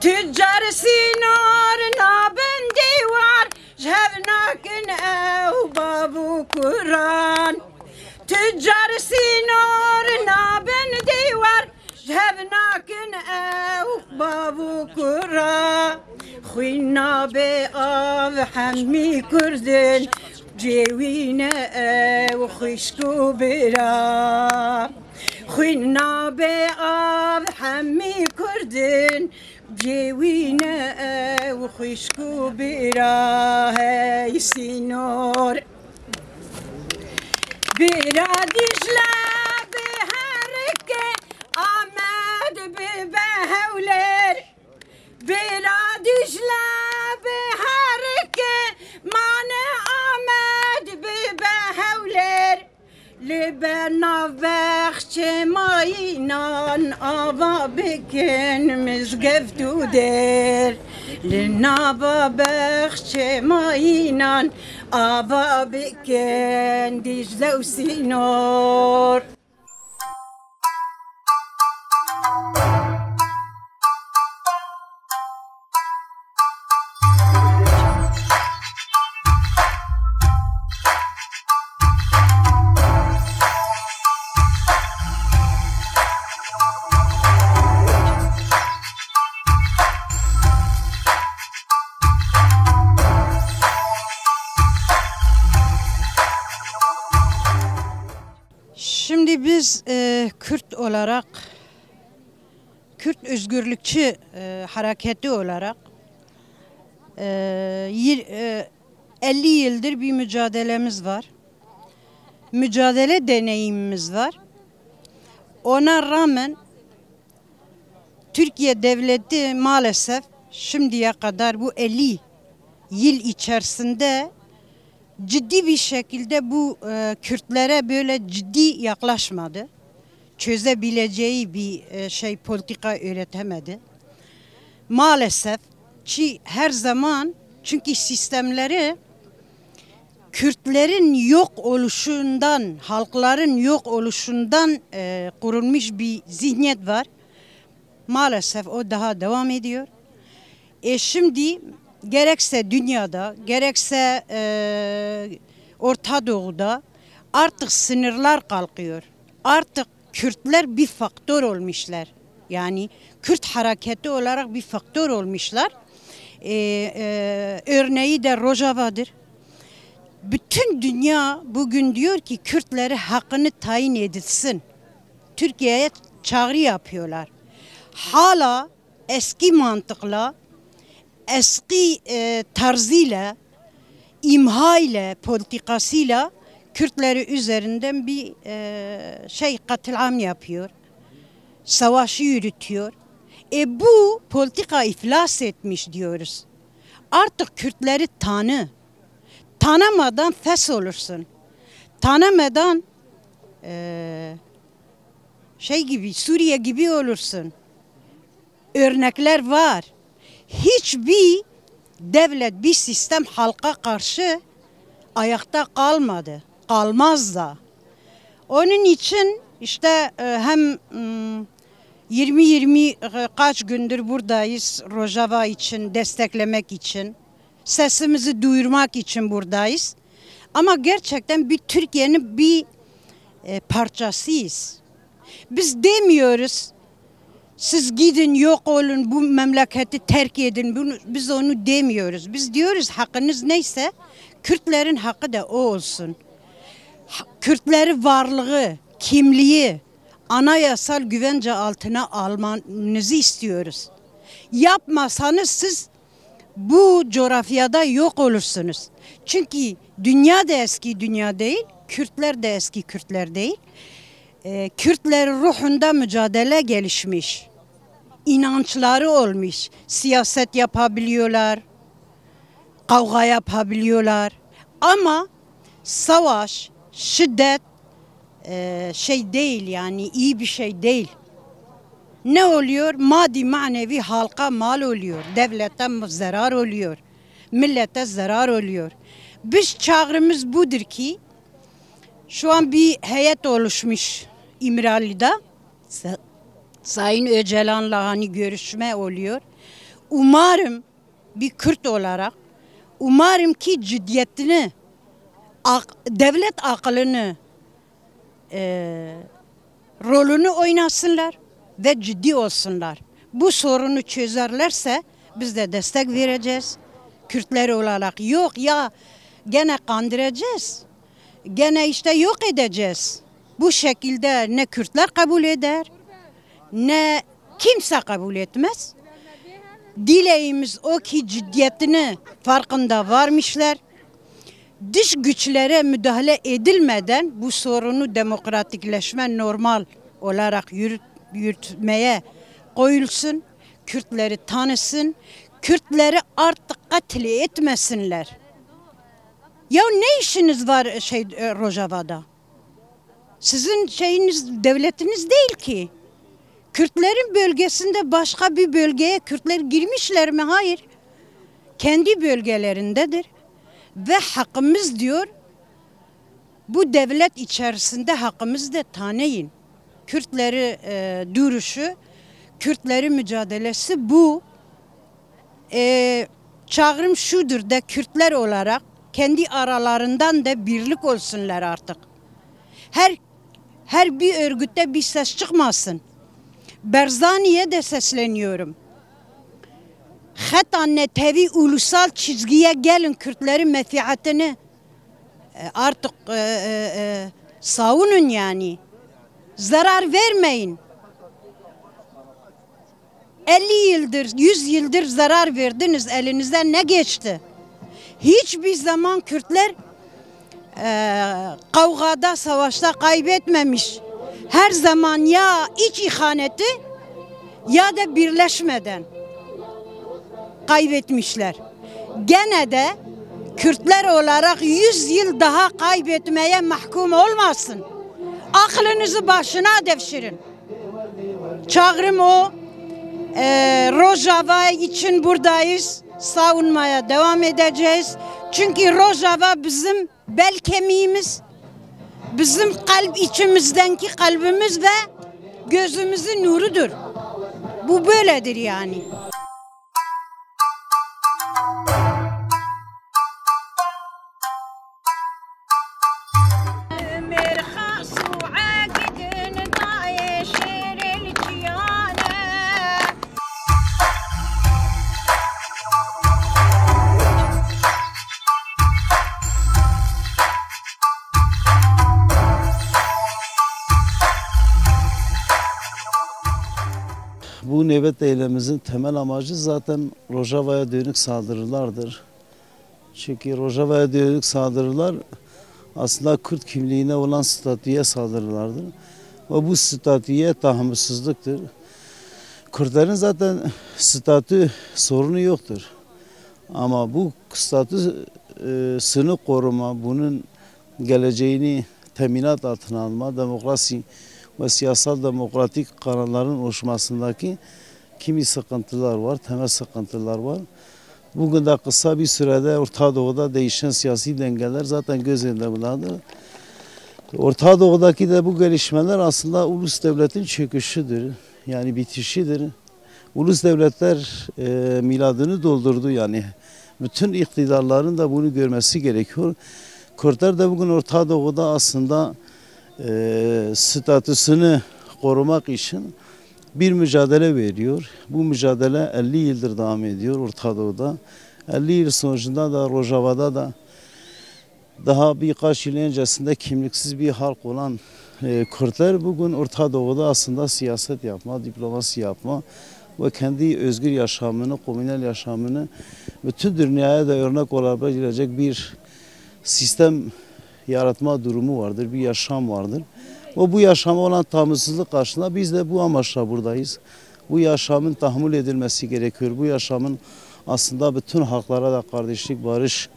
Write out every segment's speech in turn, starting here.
Tüccar sinar nabendi var, jevnakin ev babu Kur'an. Tüccar sinar nabendi var, jevnakin ev babu Kur'an. Khuyna be av hammi kurdin, cewine ev khuşku bira. Khuyna be av hammi kurdin, cewine ev khuşku bira. Hey sinor bira dişle be herke Ahmed be behevler. Bira dişle be herke mane Ahmed be behevler. Libena vekçe mayinan ava bikin mizgeftu der. Linava vekçe mayinan ava bikin Dicle Sinor. Şimdi biz Kürt olarak, Kürt özgürlükçü hareketi olarak 50 yıldır bir mücadelemiz var. Mücadele deneyimimiz var. Ona rağmen Türkiye Devleti maalesef şimdiye kadar bu 50 yıl içerisinde ciddi bir şekilde bu Kürtlere böyle ciddi yaklaşmadı. Çözebileceği bir politika üretemedi. Maalesef ki her zaman çünkü sistemleri Kürtlerin yok oluşundan, halkların yok oluşundan kurulmuş bir zihniyet var. Maalesef o daha devam ediyor. Şimdi gerekse dünyada, gerekse Orta Doğu'da artık sınırlar kalkıyor. Artık Kürtler bir faktör olmuşlar. Yani Kürt hareketi olarak bir faktör olmuşlar. Örneği de Rojava'dır. Bütün dünya bugün diyor ki Kürtlere hakkını tayin edilsin. Türkiye'ye çağrı yapıyorlar. Hala eski mantıkla, eski tarzıyla, imha ile, politikasıyla Kürtleri üzerinden bir katliam yapıyor. Savaşı yürütüyor. Bu politika iflas etmiş diyoruz. Artık Kürtleri tanı. Tanımadan fes olursun. Tanımadan gibi Suriye gibi olursun. Örnekler var. Hiçbir devlet, bir sistem halka karşı ayakta kalmadı. Kalmaz da. Onun için işte hem 20 kaç gündür buradayız Rojava için, desteklemek için. Sesimizi duyurmak için buradayız. Ama gerçekten bir Türkiye'nin bir parçasıyız. Biz demiyoruz, siz gidin yok olun bu memleketi terk edin. Biz onu demiyoruz. Biz diyoruz hakkınız neyse Kürtlerin hakkı da o olsun. Kürtlerin varlığı, kimliği anayasal güvence altına almanızı istiyoruz. Yapmasanız siz bu coğrafyada yok olursunuz. Çünkü dünya da eski dünya değil, Kürtler de eski Kürtler değil. Kürtlerin ruhunda mücadele gelişmiş. İnançları olmuş. Siyaset yapabiliyorlar. Kavga yapabiliyorlar. Ama savaş, şiddet değil yani iyi bir şey değil. Ne oluyor? Maddi manevi halka mal oluyor. Devlete zarar oluyor. Millete zarar oluyor. Biz çağrımız budur ki şu an bir heyet oluşmuş İmralı'da. Sayın Öcalan'la hani görüşme oluyor. umarım bir Kürt olarak umarım ki ciddiyetini, devlet aklını, rolünü oynasınlar ve ciddi olsunlar. Bu sorunu çözerlerse biz de destek vereceğiz. Kürtler olarak yok ya gene kandıracağız. Gene işte yok edeceğiz. Bu şekilde ne Kürtler kabul eder ne kimse kabul etmez. Dileğimiz o ki ciddiyetini farkında varmışlar. Dış güçlere müdahale edilmeden bu sorunu demokratikleşme normal olarak yürütmeye koyulsun. Kürtleri tanısın. Kürtleri artık katli etmesinler. Ya ne işiniz var Rojava'da? Sizin devletiniz değil ki. Kürtlerin bölgesinde başka bir bölgeye Kürtler girmişler mi? Hayır. Kendi bölgelerindedir. Ve hakkımız diyor, bu devlet içerisinde hakkımızı da tanıyın. Kürtleri duruşu, Kürtleri mücadelesi bu. Çağrım şudur da Kürtler olarak kendi aralarından da birlik olsunlar artık. Her bir örgütte bir ses çıkmasın. Barzani'ye de sesleniyorum. Hatta netevi ulusal çizgiye gelin, Kürtlerin menfaatini artık savunun yani. Zarar vermeyin. 50 yıldır, 100 yıldır zarar verdiniz, elinizden ne geçti? Hiçbir zaman Kürtler kavgada, savaşta kaybetmemiş. Her zaman ya iç ihaneti ya da birleşmeden kaybetmişler. Gene de Kürtler olarak 100 yıl daha kaybetmeye mahkum olmasın. Aklınızı başına devşirin. Çağrım o. Rojava için buradayız. Savunmaya devam edeceğiz. Çünkü Rojava bizim bel kemiğimiz. Bizim içimizdeki kalbimiz ve gözümüzün nurudur. Bu böyledir yani. Bu nöbet eylemimizin temel amacı zaten Rojava'ya dönük saldırılardır. Çünkü Rojava'ya dönük saldırılar aslında Kürt kimliğine olan statüye saldırılardır. Ve bu statüye tahammülsüzlüktür. Kürtlerin zaten statü sorunu yoktur. Ama bu statüsünü koruma, bunun geleceğini teminat altına alma, demokrasi ve siyasal demokratik kararların oluşmasındaki kimi sıkıntılar var, temel sıkıntılar var. Bugün de kısa bir sürede Orta Doğu'da değişen siyasi dengeler zaten göz önünde bunlardır. Orta Doğu'daki de bu gelişmeler aslında ulus devletin çöküşüdür. Yani bitişidir. Ulus devletler miladını doldurdu yani. Bütün iktidarların da bunu görmesi gerekiyor. Kürtler de bugün Orta Doğu'da aslında statüsünü korumak için bir mücadele veriyor. Bu mücadele 50 yıldır devam ediyor Orta Doğu'da. 50 yıl sonucunda da Rojava'da da daha birkaç yıl öncesinde kimliksiz bir halk olan Kürtler bugün Orta Doğu'da aslında siyaset yapma, diplomasi yapma ve kendi özgür yaşamını, komünel yaşamını bütün dünyaya da örnek olabilecek bir sistem yaratma durumu vardır, bir yaşam vardır. O bu yaşama olan tahammülsüzlük karşısında biz de bu amaçla buradayız. Bu yaşamın tahammül edilmesi gerekiyor. Bu yaşamın aslında bütün halklara da kardeşlik, barış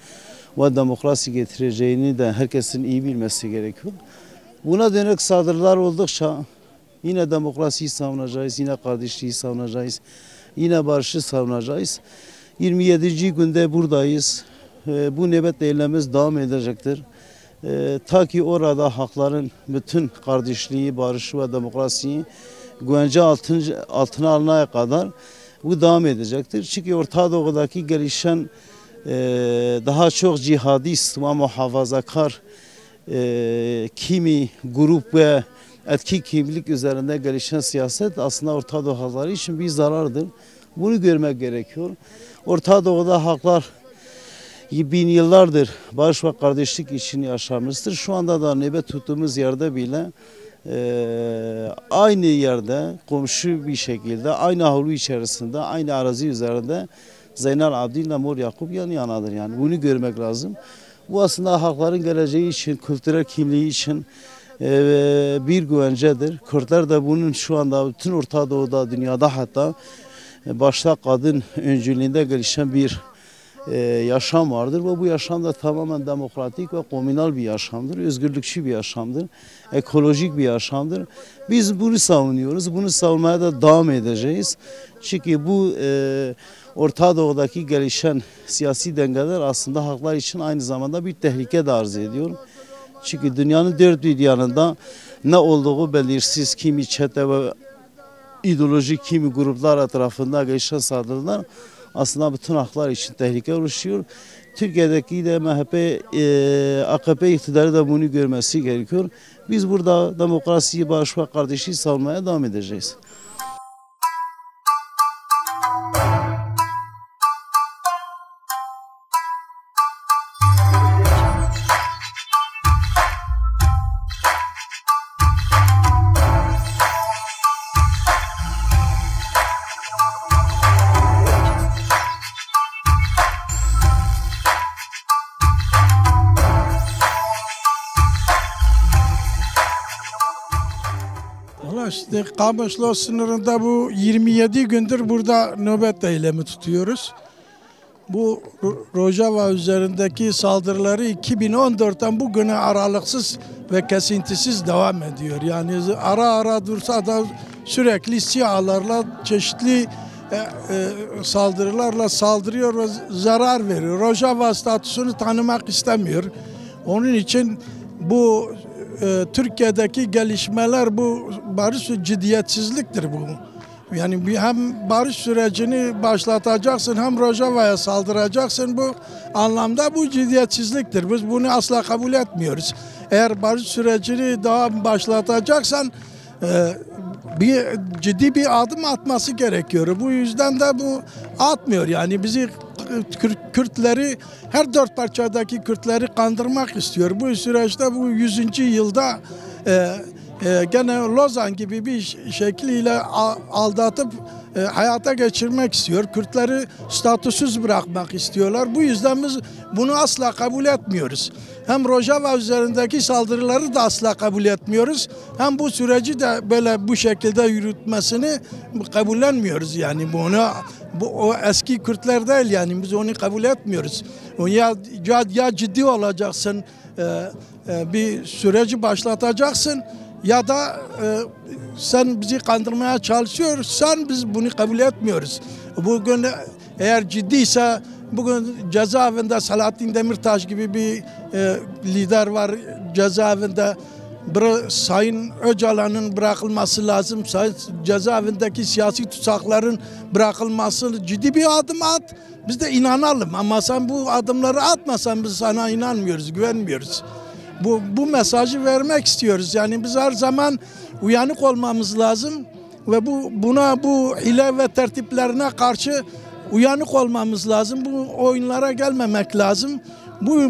ve demokrasi getireceğini de herkesin iyi bilmesi gerekiyor. Buna dönük saldırılar oldukça yine demokrasiyi savunacağız, yine kardeşliği savunacağız, yine barışı savunacağız. 27. günde buradayız. Bu nöbet eylemimiz devam edecektir. Ta ki orada hakların bütün kardeşliği, barışı ve demokrasiyi güvence altına alınana kadar Bu devam edecektir. Çünkü Orta Doğu'daki gelişen daha çok cihadist ve muhafazakar kimi grup ve etki kimlik üzerinde gelişen siyaset aslında Orta Doğu halkları için bir zarardır. Bunu görmek gerekiyor. Orta Doğu'da halklar bin yıllardır barış ve kardeşlik için yaşamıştır. Şu anda da nöbet tuttuğumuz yerde bile aynı yerde komşu bir şekilde aynı avlu içerisinde aynı arazi üzerinde Zeynel Abidin ile Mor Yakup yan yanadır. Yani bunu görmek lazım. Bu aslında halkların geleceği için, kültürel kimliği için bir güvencedir. Kürtler de bunun şu anda bütün Orta Doğu'da, dünyada hatta başta kadın öncülüğünde gelişen bir yaşam vardır ve bu yaşam da tamamen demokratik ve komünal bir yaşamdır, özgürlükçü bir yaşamdır, ekolojik bir yaşamdır. Biz bunu savunuyoruz, bunu savunmaya da devam edeceğiz. Çünkü bu Orta Doğu'daki gelişen siyasi dengeler aslında halklar için aynı zamanda bir tehlike de arz ediyor. Çünkü dünyanın dört bir yanında ne olduğu belirsiz kimi çete ve ideolojik kimi gruplar etrafında gelişen saldırılar aslında bütün haklar için tehlike oluşuyor. Türkiye'deki de MHP, AKP iktidarı da bunu görmesi gerekiyor. Biz burada demokrasiyi, barış ve kardeşliği savunmaya devam edeceğiz. İşte Kamışlı sınırında bu 27 gündür burada nöbet eylemi tutuyoruz. Bu Rojava üzerindeki saldırıları 2014'ten bugüne aralıksız ve kesintisiz devam ediyor. Yani ara ara dursa da sürekli SİHA'larla çeşitli saldırılarla saldırıyor ve zarar veriyor. Rojava statüsünü tanımak istemiyor. Onun için bu Türkiye'deki gelişmeler bu barış ciddiyetsizliktir bu. Yani hem barış sürecini başlatacaksın hem Rojava'ya saldıracaksın, bu anlamda bu ciddiyetsizliktir. Biz bunu asla kabul etmiyoruz. Eğer barış sürecini daha başlatacaksan ciddi bir adım atması gerekiyor. Bu yüzden de bu atmıyor. Yani bizi Kürtleri, her dört parçadaki Kürtleri kandırmak istiyor. Bu süreçte bu 100. yılda gene Lozan gibi bir şekliyle aldatıp hayata geçirmek istiyor. Kürtleri statüsüz bırakmak istiyorlar. Bu yüzden biz bunu asla kabul etmiyoruz. Hem Rojava üzerindeki saldırıları da asla kabul etmiyoruz. Hem bu süreci de böyle bu şekilde yürütmesini kabullenmiyoruz. Yani o eski Kürtler değil, yani biz onu kabul etmiyoruz. Ya ciddi olacaksın, bir süreci başlatacaksın, ya da sen bizi kandırmaya çalışıyorsan biz bunu kabul etmiyoruz. Bugün eğer ciddiyse, bugün cezaevinde Selahattin Demirtaş gibi bir lider var cezaevinde. Sayın Öcalan'ın bırakılması lazım. Cezaevindeki siyasi tutsakların bırakılması, ciddi bir adım at. Biz de inanalım, ama sen bu adımları atmasan biz sana inanmıyoruz, güvenmiyoruz. Bu mesajı vermek istiyoruz. Yani biz her zaman uyanık olmamız lazım ve bu hile ve tertiplerine karşı uyanık olmamız lazım. Bu oyunlara gelmemek lazım.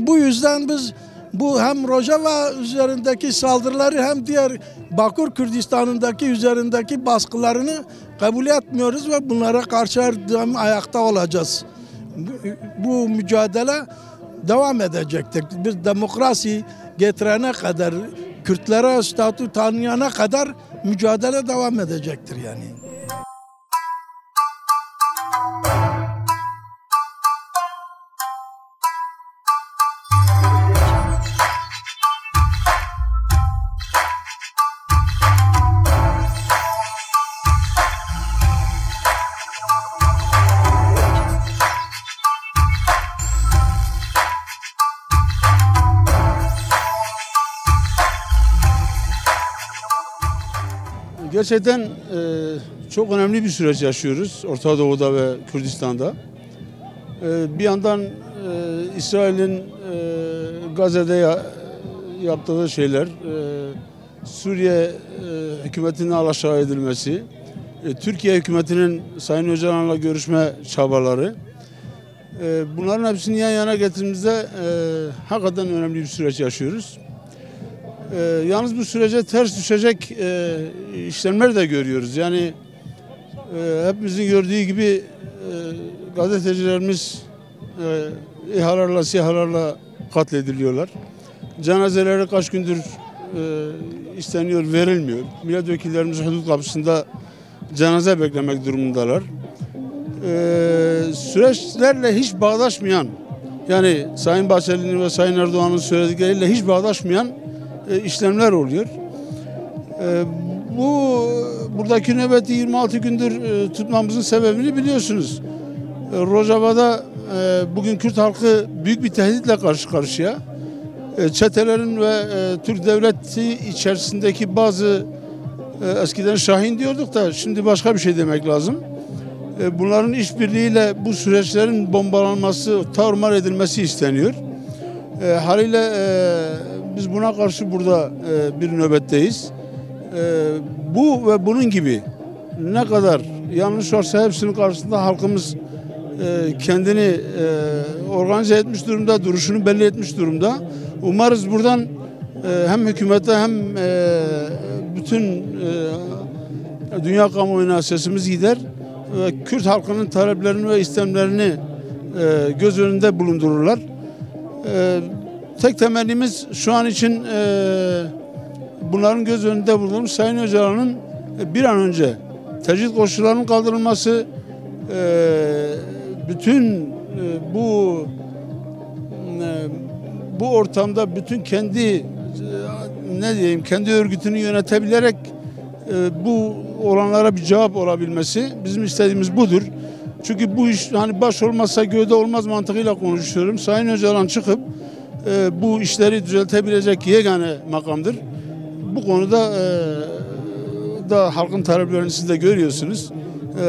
Bu yüzden biz hem Rojava üzerindeki saldırıları hem diğer Bakur Kürdistan'ındaki üzerindeki baskılarını kabul etmiyoruz ve bunlara karşı her daim ayakta olacağız. Bu mücadele devam edecektir. Biz demokrasi getirene kadar, Kürtlere statü tanıyana kadar mücadele devam edecektir yani. gerçekten çok önemli bir süreç yaşıyoruz Orta Doğu'da ve Kürdistan'da. Bir yandan İsrail'in Gazze'de yaptığı şeyler, Suriye hükümetinin alaşağı edilmesi, Türkiye hükümetinin Sayın Öcalan'la görüşme çabaları, bunların hepsini yan yana getirdiğimizde hakikaten önemli bir süreç yaşıyoruz. Yalnız bu sürece ters düşecek işlemler de görüyoruz. Yani hepimizin gördüğü gibi gazetecilerimiz İHA'larla, SİHA'larla katlediliyorlar. Cenazeleri kaç gündür isteniyor, verilmiyor. Milletvekillerimiz hudut kapısında cenaze beklemek durumundalar. Süreçlerle hiç bağdaşmayan, yani Sayın Bahçeli'nin ve Sayın Erdoğan'ın söyledikleriyle hiç bağdaşmayan işlemler oluyor. Buradaki nöbeti 26 gündür tutmamızın sebebini biliyorsunuz. Rojava'da bugün Kürt halkı büyük bir tehditle karşı karşıya. Çetelerin ve Türk devleti içerisindeki bazı eskiden Şahin diyorduk da şimdi başka bir şey demek lazım. Bunların işbirliğiyle bu süreçlerin bombalanması, tarumar edilmesi isteniyor. Haliyle biz buna karşı burada bir nöbetteyiz. Bu ve bunun gibi ne kadar yanlış varsa hepsinin karşısında halkımız kendini organize etmiş durumda, duruşunu belli etmiş durumda. Umarız buradan hem hükümete hem bütün dünya kamuoyuna sesimiz gider ve Kürt halkının taleplerini ve istemlerini göz önünde bulundururlar. Tek temennimiz şu an için bunların göz önünde bulundurulmuş Sayın Öcalan'ın bir an önce tecrit koşullarının kaldırılması, bütün bu ortamda bütün kendi kendi örgütünü yönetebilerek bu olanlara bir cevap olabilmesi, bizim istediğimiz budur. Çünkü bu iş hani baş olmazsa gövde olmaz mantığıyla konuşuyorum. Sayın Öcalan çıkıp bu işleri düzeltebilecek yegane makamdır. Bu konuda da halkın taleplerini siz de görüyorsunuz.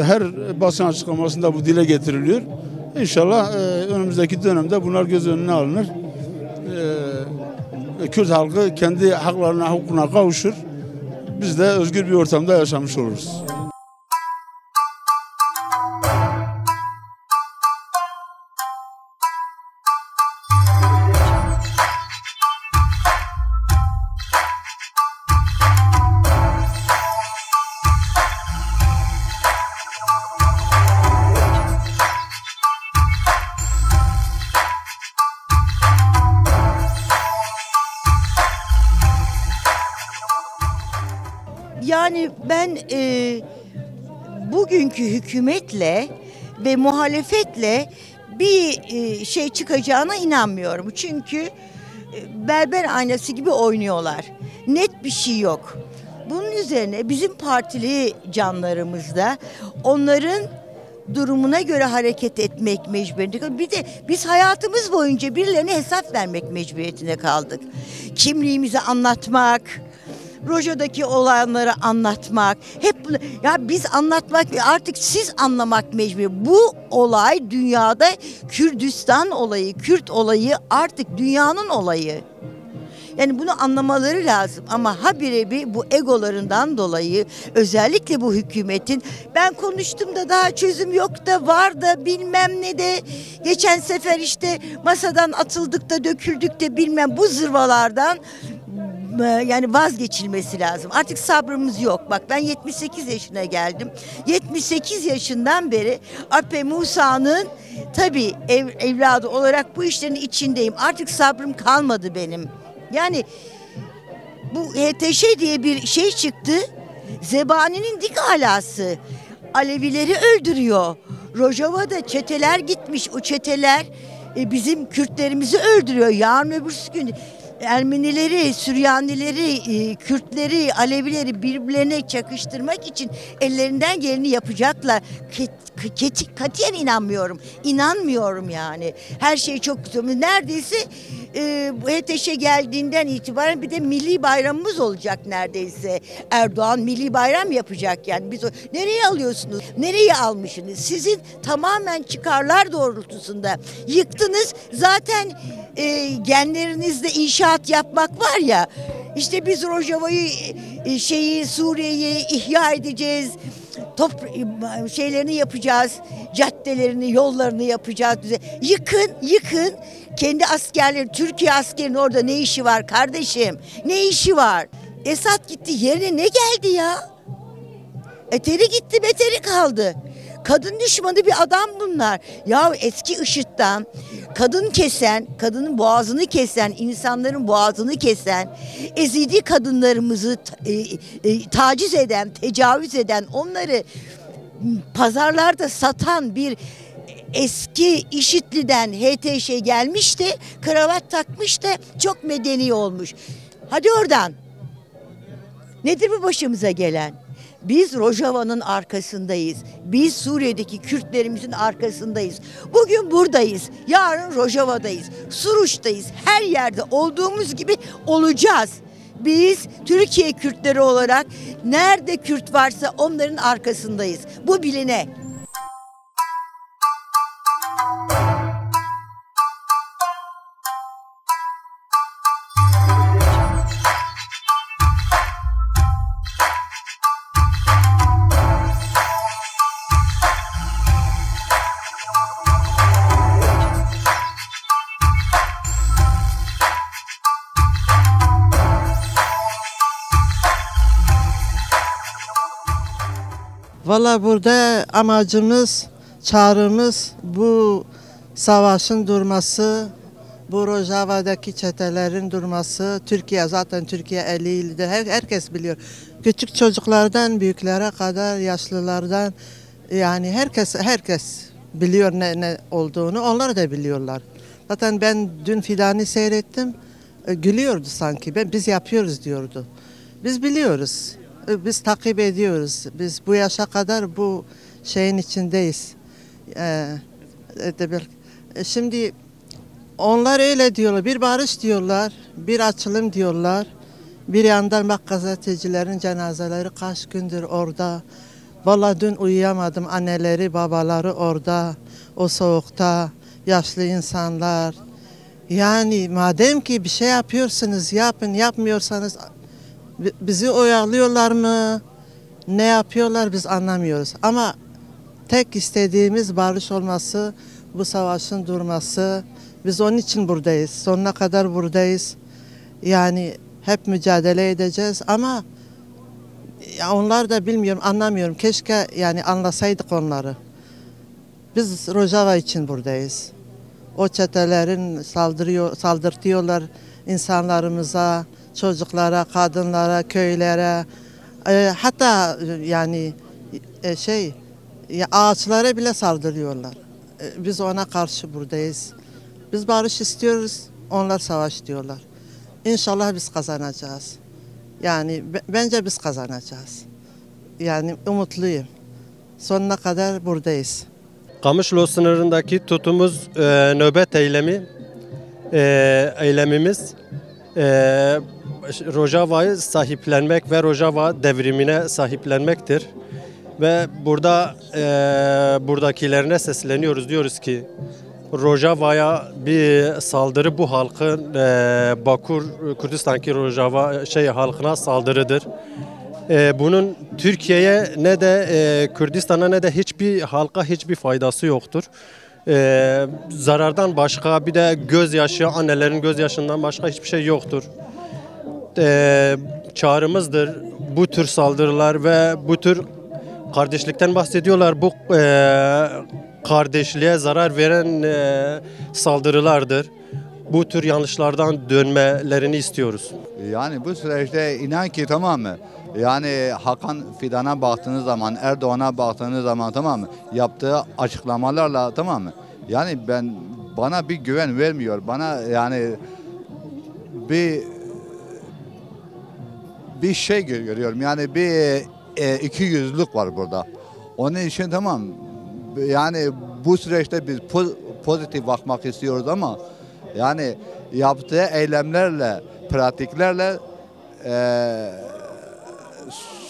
Her basın açıklamasında bu dile getiriliyor. İnşallah önümüzdeki dönemde bunlar göz önüne alınır. Kürt halkı kendi haklarına, hukukuna kavuşur. Biz de özgür bir ortamda yaşamış oluruz. Yani ben bugünkü hükümetle ve muhalefetle bir şey çıkacağına inanmıyorum. Çünkü berber aynası gibi oynuyorlar. Net bir şey yok. Bunun üzerine bizim partili canlarımızda onların durumuna göre hareket etmek mecburiyetinde. Bir de biz hayatımız boyunca birilerine hesap vermek mecburiyetinde kaldık. Kimliğimizi anlatmak, Rojava'daki olanları anlatmak, hep bunu, ya biz anlatmak, artık siz anlamak mecbur. Bu olay dünyada Kürdistan olayı, Kürt olayı artık dünyanın olayı. Yani bunu anlamaları lazım ama habire bu egolarından dolayı özellikle bu hükümetin, ben konuştum da daha çözüm yok da var da bilmem ne de geçen sefer işte masadan atıldık da döküldük de bilmem, bu zırvalardan yani vazgeçilmesi lazım. Artık sabrımız yok. Bak ben 78 yaşına geldim. 78 yaşından beri Ape Musa'nın tabii evladı olarak bu işlerin içindeyim. Artık sabrım kalmadı benim. Yani bu HTŞ diye bir şey çıktı. Zebani'nin dik alası. Alevileri öldürüyor. Rojava'da çeteler gitmiş. O çeteler bizim Kürtlerimizi öldürüyor. Yarın öbürsü gün Ermenileri, Süryanileri, Kürtleri, Alevileri birbirlerine çakıştırmak için ellerinden geleni yapacaklar. Katiyen inanmıyorum. İnanmıyorum yani. Her şey çok güzel. Neredeyse bu HTŞ'e geldiğinden itibaren bir de milli bayramımız olacak neredeyse. Erdoğan milli bayram yapacak yani. Biz nereye alıyorsunuz? Nereye almışsınız? Sizin tamamen çıkarlar doğrultusunda yıktınız. Zaten genlerinizde inşaat yapmak var ya. İşte biz Rojava'yı Suriye'yi ihya edeceğiz. Şeylerini yapacağız. Caddelerini, yollarını yapacağız. Yıkın. Kendi askerleri, Türkiye askerinin orada ne işi var kardeşim? Ne işi var? Esad gitti, yerine ne geldi ya? Eteri gitti, beteri kaldı. Kadın düşmanı bir adam bunlar. Ya eski IŞİD'den kadının boğazını kesen, insanların boğazını kesen, ezidi kadınlarımızı taciz eden, tecavüz eden, onları pazarlarda satan bir eski IŞİD'liden HTŞ gelmiş de kravat takmış da çok medeni olmuş. Hadi oradan. Nedir bu başımıza gelen? Biz Rojava'nın arkasındayız. Biz Suriye'deki Kürtlerimizin arkasındayız. Bugün buradayız. Yarın Rojava'dayız. Suruç'tayız. Her yerde olduğumuz gibi olacağız. Biz Türkiye Kürtleri olarak nerede Kürt varsa onların arkasındayız. Bu biline. Valla burada amacımız, çağrımız bu savaşın durması, bu Rojava'daki çetelerin durması. Türkiye 50 yıldır herkes biliyor. Küçük çocuklardan büyüklere kadar, yaşlılardan yani herkes biliyor ne olduğunu. Onlar da biliyorlar. Zaten ben dün Fidan'ı seyrettim. Gülüyordu sanki. Biz yapıyoruz diyordu. Biz biliyoruz. Biz takip ediyoruz. Biz bu yaşa kadar bu şeyin içindeyiz. Şimdi onlar öyle diyorlar. Bir barış diyorlar. Bir açılım diyorlar. Bir yandan bak gazetecilerin cenazeleri kaç gündür orada. Vallahi dün uyuyamadım. Anneleri, babaları orada. O soğukta. Yaşlı insanlar. Yani madem ki bir şey yapıyorsunuz yapın. Yapmıyorsanız bizi oyalıyorlar mı? Ne yapıyorlar biz anlamıyoruz. Ama tek istediğimiz barış olması, bu savaşın durması. Biz onun için buradayız. Sonuna kadar buradayız. Yani hep mücadele edeceğiz ama ya onlar da bilmiyorum, anlamıyorum. Keşke yani anlasaydık onları. Biz Rojava için buradayız. O çetelerin saldırtıyorlar insanlarımıza, çocuklara, kadınlara, köylere, hatta yani ağaçlara bile saldırıyorlar. Biz ona karşı buradayız. Biz barış istiyoruz, onlar savaş diyorlar. İnşallah biz kazanacağız. Yani bence biz kazanacağız. Yani umutluyum. Sonuna kadar buradayız. Kamışlı sınırındaki tutumuz nöbet eylemimiz Rojava'yı sahiplenmek ve Rojava devrimine sahiplenmektir. Ve burada buradakilerine sesleniyoruz. Diyoruz ki Rojava'ya bir saldırı bu halkın Bakur Kürdistan'daki Rojava halkına saldırıdır. Bunun Türkiye'ye ne de Kürdistan'a ne de hiçbir halka hiçbir faydası yoktur. Zarardan başka bir de gözyaşı, annelerin gözyaşından başka hiçbir şey yoktur. Çağrımızdır bu tür saldırılar ve bu tür kardeşlikten bahsediyorlar. Bu kardeşliğe zarar veren saldırılardır. Bu tür yanlışlardan dönmelerini istiyoruz. Yani bu süreçte inan ki tamam mı? Yani Hakan Fidan'a baktığınız zaman, Erdoğan'a baktığınız zaman tamam mı? Yaptığı açıklamalarla tamam mı? Yani bana bir güven vermiyor. Bana yani bir şey görüyorum. Yani bir ikiyüzlülük var burada. Onun için tamam. Yani bu süreçte biz pozitif bakmak istiyoruz ama yani yaptığı eylemlerle, pratiklerle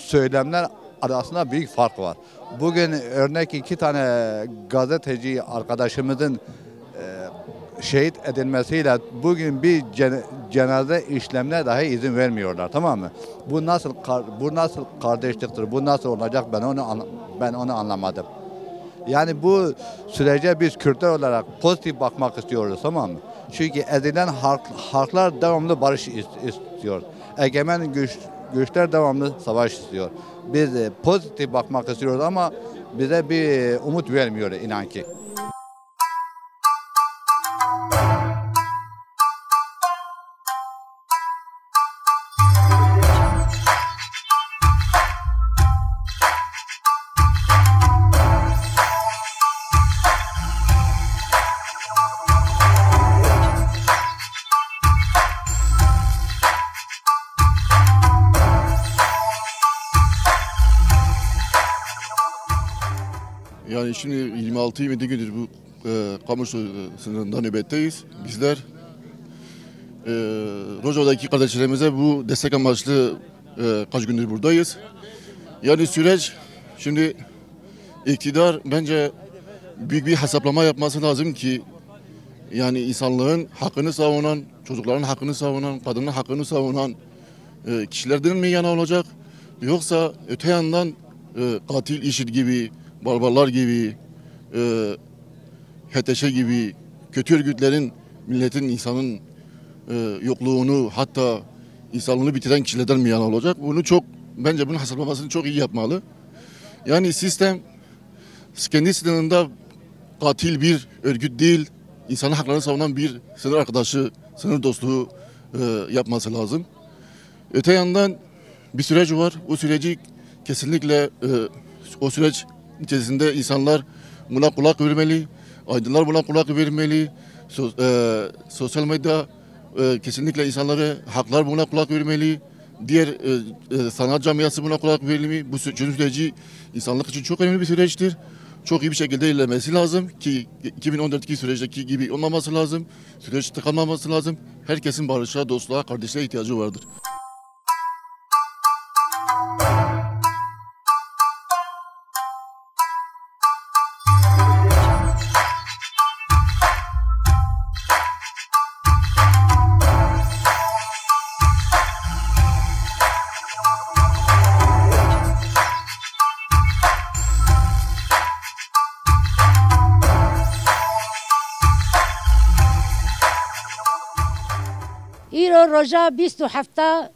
söylemler arasında büyük fark var. Bugün örnek 2 tane gazeteci arkadaşımızın şehit edilmesiyle bugün bir cenaze işlemine dahi izin vermiyorlar, tamam mı? Bu nasıl kardeşliktir? Bu nasıl olacak? Ben onu anlamadım. Yani bu sürece biz Kürtler olarak pozitif bakmak istiyoruz, tamam mı? Çünkü ezilen halklar devamlı barış istiyor. Egemen güçler devamlı savaş istiyor. Biz pozitif bakmak istiyoruz ama bize bir umut vermiyor inan ki. Yani şimdi 26-27 gündür bu Kamışlı sınırında nöbetteyiz. Bizler Rojava'daki kardeşlerimize bu destek amaçlı kaç gündür buradayız. Yani süreç şimdi iktidar bence büyük bir hesaplama yapması lazım ki yani insanlığın hakkını savunan, çocukların hakkını savunan, kadının hakkını savunan kişilerden mi yana olacak? Yoksa öte yandan katil IŞİD gibi, barbarlar gibi, HTŞ gibi kötü örgütlerin milletin, insanın yokluğunu hatta insanlığını bitiren kişilerden mi yana olacak? Bence bunun hesaplamasını çok iyi yapmalı. Yani sistem kendi sınırında katil bir örgüt değil, insanın haklarını savunan bir sınır arkadaşı, sınır dostluğu yapması lazım. Öte yandan bir süreç var. O süreci kesinlikle o süreç içerisinde insanlar buna kulak vermeli, aydınlar buna kulak vermeli, sosyal medya kesinlikle insanlara haklar buna kulak vermeli, diğer sanat camiası buna kulak vermeli. Bu süreci insanlık için çok önemli bir süreçtir. Çok iyi bir şekilde ilerlemesi lazım ki 2014'teki süreçteki gibi olmaması lazım. Süreç tıkanmaması lazım. Herkesin barışa, dostluğa, kardeşliğe ihtiyacı vardır. ایرو روژا 27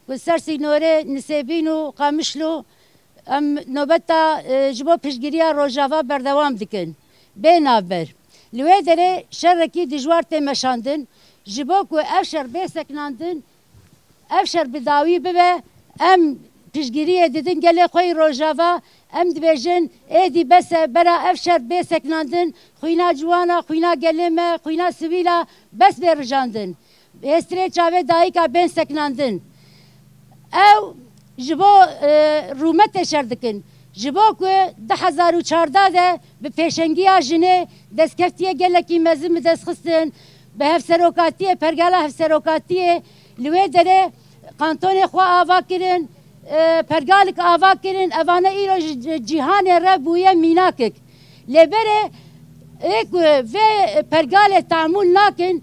و سرسی نوره نسبین و قامشلو ام نوبتا جبو پشگیریا روژاوا بردوام دکن بینابر لوی دره شرکی دجوار تمشاندن جبو کو افشر بیسکناندن افشر بداوی ببه ام پشگیریه دیدن گله خوی روژاوا ام دبیجن ایدی بس برا افشر بیسکناندن خوینا جوانا خوینا گلمه خوینا سویلا بس برجاندن استری چاوه دایی که بین سکناندن او جبو رومت شردکن جبو که 2014 ده به پیشنگی جنه دستکفتیه گلکی مزم دست خستن به هفسروکاتیه پرگاله هفسروکاتیه لوی داره کانتون خوا آوا کرن پرگالک آوا کرن اوانه ایرو جهان ربویه میناکک لبره ایک و پرگاله تعمل ناکن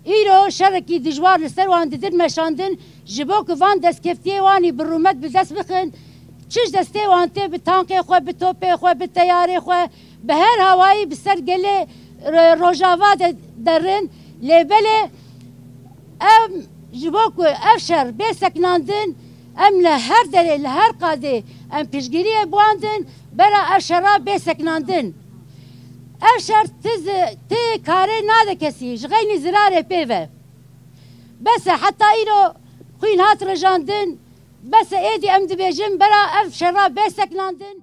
ایرو شرکی دجوار لسر وان دیدن مشاندن جبو که وان دست کفتیه وانی برومت به دست بخن چش دسته وان ته به تانک خو به توپ خو به تیاره خو به هر هوایی به سر گله روجاوا درن لبله ام جبو که افشر به سکناندن ام لهر دره لهر قاده ام پیشگیری بواندن برا افشرا به سکناندن افشار تی کاره ناده کسی جغینی زراره پیوه بس حتی ایرو خوین هات رجاندن بس ایدی ام دبیجن برا افشارا بسکناندن